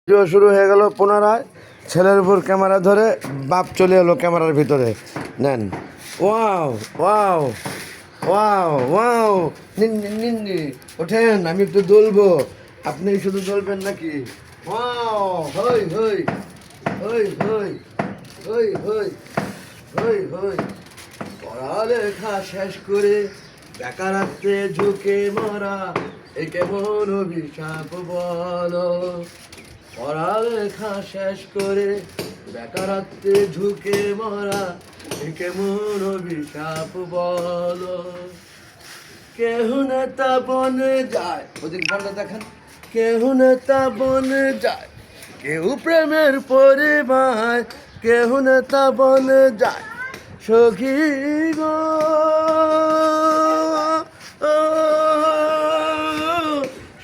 Video শুরু হয়ে গেল পুনরায়। ছেলের উপর ক্যামেরা ধরে বাপ চলে এলো ক্যামেরার ভিতরে। নেন, wow wow wow wow, Ninni Ninni ওঠেন, আমি একটু দুলবো, আপনি শুধু দুলবেন নাকি? ওয়াও, হই হই হই হই হই হই হই হই। পড়ালেখা শেষ করে বেকারত্বে ঝুঁকে মরা, এ কেমন অভিশাপ বলো। পড়ালেখা শেষ করে বেকারত্বে ঝুঁকে মরা, এ কেমন অভিশাপ বলো। কেহ নেতা বনে যায়, ওদিক বলটা দেখেন, কেহ নেতা বনে যায়, কেউ প্রেমের পরিবার, কেহ নেতা বনে যায় সখী গো,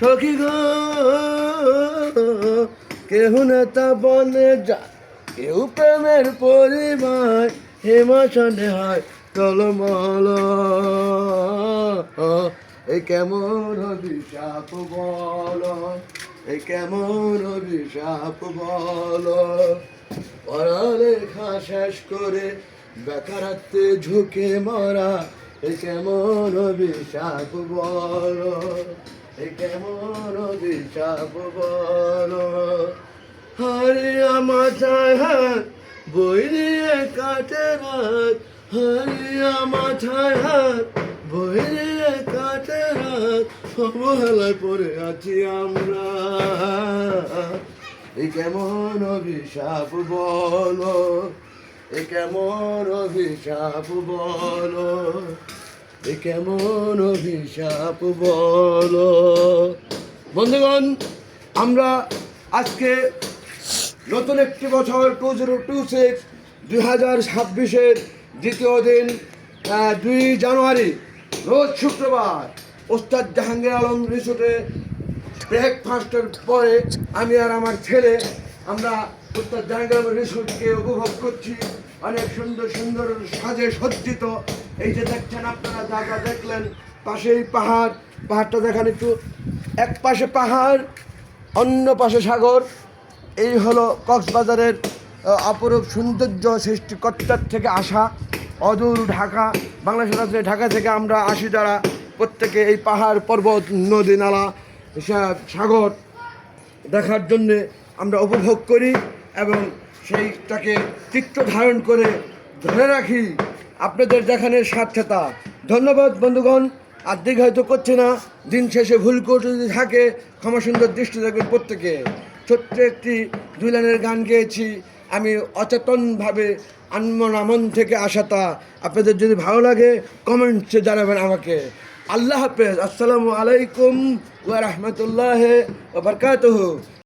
সখী গো। কেহ নেতা বনে যায়, কেউ প্রেমের পরিবার, হেমাশনে হয় টলমল। এই কেমন অভিশাপ বলো, এই কেমন অভিশাপ বলো। পড়ালেখা শেষ করে বেকারত্বে ঝুঁকে মরা, এই কেমন অভিশাপ বলো, এই কেমন অভিশাপ বলো। হারিয়া মাথায় হাত বই নিয়ে কাটে রাত, হারিয়া মাথায় হাত বই নিয়ে কাটে রাত, অবহেলায় পড়ে আছি আমরা, এই কেমন অভিশাপ বলো, এ কেমন অভিশাপ বলো, এ কেমন অভিশাপ বলো। বন্ধুগণ, আমরা আজকে নতুন একটি বছর 2026 2026-এর দ্বিতীয় দিন, 2 জানুয়ারি রোজ শুক্রবার ওস্তাদ জাহাঙ্গীর আলম রিসোর্টে ব্রেকফাস্টের পরে আমি আর আমার ছেলে আমরা ওস্তাদ জাহাঙ্গীর আলম রিসোর্টকে উপভোগ করছি। অনেক সুন্দর সুন্দর সাজে সজ্জিত। এই যে দেখছেন আপনারা, যা যা দেখলেন, পাশেই পাহাড়, পাহাড়টা দেখান একটু। এক পাশে পাহাড়, অন্য পাশে সাগর। এই হলো কক্সবাজারের অপরূপ সৌন্দর্য সৃষ্টিকর্তার থেকে আসা, অদূর ঢাকা, বাংলাদেশের রাজধানী ঢাকা থেকে আমরা আসি যারা, প্রত্যেকে এই পাহাড় পর্বত নদী নালা সাগর দেখার জন্যে আমরা উপভোগ করি এবং সেইটাকে চিত্র ধারণ করে ধরে রাখি আপনাদের দেখানোর সার্থকতা। ধন্যবাদ বন্ধুগণ। আর দীর্ঘায়িত করছে না, দিন শেষে ভুল করে যদি থাকে ক্ষমা সুন্দর দৃষ্টি রাখবেন প্রত্যেকে। ছোট্ট একটি 2 লাইনের গান গেয়েছি আমি অচেতনভাবে, মন থেকে আসাটা। আপনাদের যদি ভালো লাগে কমেন্টসে জানাবেন আমাকে। আল্লাহ হাফেজ, আসসালামু আলাইকুম ওয়া রাহমাতুল্লাহি ওয়া বারাকাতুহু।